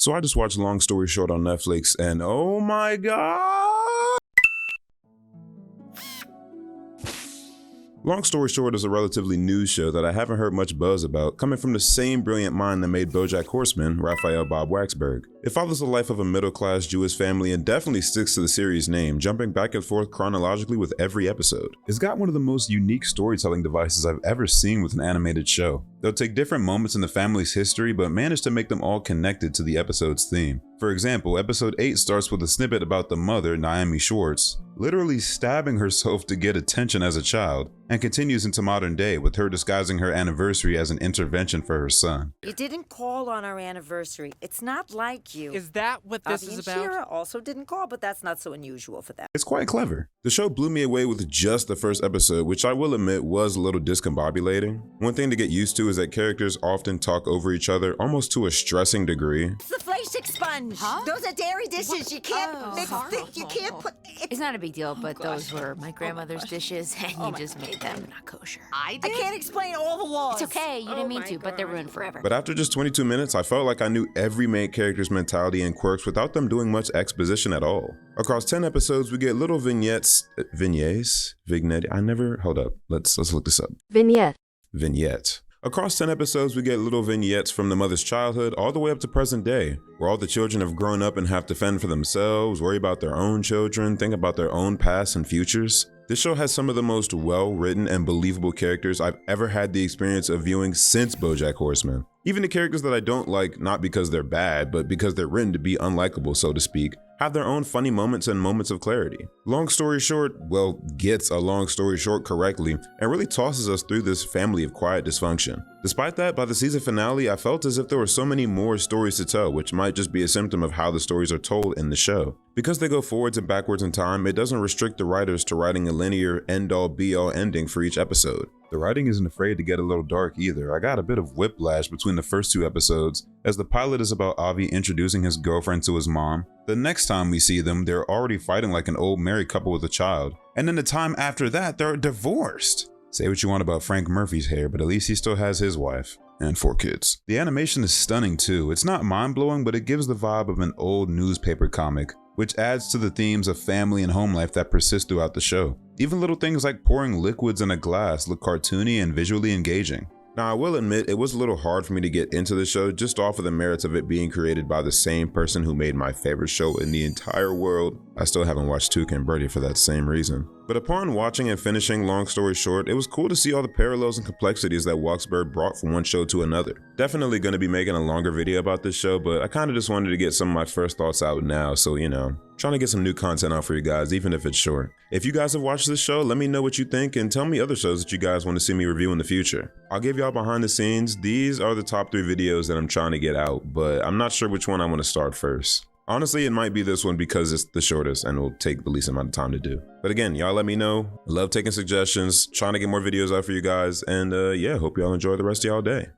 So I just watched Long Story Short on Netflix, and oh my god! Long Story Short is a relatively new show that I haven't heard much buzz about, coming from the same brilliant mind that made BoJack Horseman, Raphael Bob Waxberg. It follows the life of a middle-class Jewish family and definitely sticks to the series' name, jumping back and forth chronologically with every episode. It's got one of the most unique storytelling devices I've ever seen with an animated show. They'll take different moments in the family's history, but manage to make them all connected to the episode's theme. For example, episode 8 starts with a snippet about the mother, Naomi Schwartz, literally stabbing herself to get attention as a child, and continues into modern day with her disguising her anniversary as an intervention for her son. You didn't call on our anniversary. It's not like you. Is that what this is about? Shira also didn't call, but that's not so unusual for them. It's quite clever. The show blew me away with just the first episode, which I will admit was a little discombobulating. One thing to get used to is that characters often talk over each other almost to a stressing degree. It's the flake sponge. Huh? Those are dairy dishes. You can't mix sorry. You can't put... It's not a big deal, but those were my grandmother's dishes, and you just made them not kosher. I can't explain all the laws. It's okay, you didn't mean to, but they're ruined forever. But after just 22 minutes, I felt like I knew every main character's mentality and quirks without them doing much exposition at all. Across 10 episodes, we get little vignettes. Hold up. Let's look this up. Vignette. Across 10 episodes, we get little vignettes from the mother's childhood all the way up to present day, where all the children have grown up and have to fend for themselves, worry about their own children, think about their own past and futures. This show has some of the most well-written and believable characters I've ever had the experience of viewing since BoJack Horseman. Even the characters that I don't like, not because they're bad, but because they're written to be unlikable, so to speak, have their own funny moments and moments of clarity. Long Story Short, well, gets a long story short correctly and really tosses us through this family of quiet dysfunction. Despite that, by the season finale, I felt as if there were so many more stories to tell, which might just be a symptom of how the stories are told in the show. Because they go forwards and backwards in time, it doesn't restrict the writers to writing a linear end-all be-all ending for each episode. The writing isn't afraid to get a little dark either. I got a bit of whiplash between the first 2 episodes, as the pilot is about Avi introducing his girlfriend to his mom. The next time we see them, they're already fighting like an old married couple with a child. And then the time after that, they're divorced. Say what you want about Frank Murphy's hair, but at least he still has his wife. And 4 kids. The animation is stunning too. It's not mind-blowing, but it gives the vibe of an old newspaper comic, which adds to the themes of family and home life that persist throughout the show. Even little things like pouring liquids in a glass look cartoony and visually engaging. Now, I will admit it was a little hard for me to get into the show just off of the merits of it being created by the same person who made my favorite show in the entire world. I still haven't watched Tuca and Birdie for that same reason. But upon watching and finishing Long Story Short, it was cool to see all the parallels and complexities that Waxberg brought from one show to another. Definitely going to be making a longer video about this show, but I kind of just wanted to get some of my first thoughts out now, so you know, trying to get some new content out for you guys, even if it's short. If you guys have watched this show, let me know what you think and tell me other shows that you guys want to see me review in the future. I'll give y'all behind the scenes. These are the top 3 videos that I'm trying to get out, but I'm not sure which one I want to start first. Honestly, it might be this one because it's the shortest and will take the least amount of time to do. But again, y'all let me know. I love taking suggestions, trying to get more videos out for you guys, and yeah, hope y'all enjoy the rest of y'all day.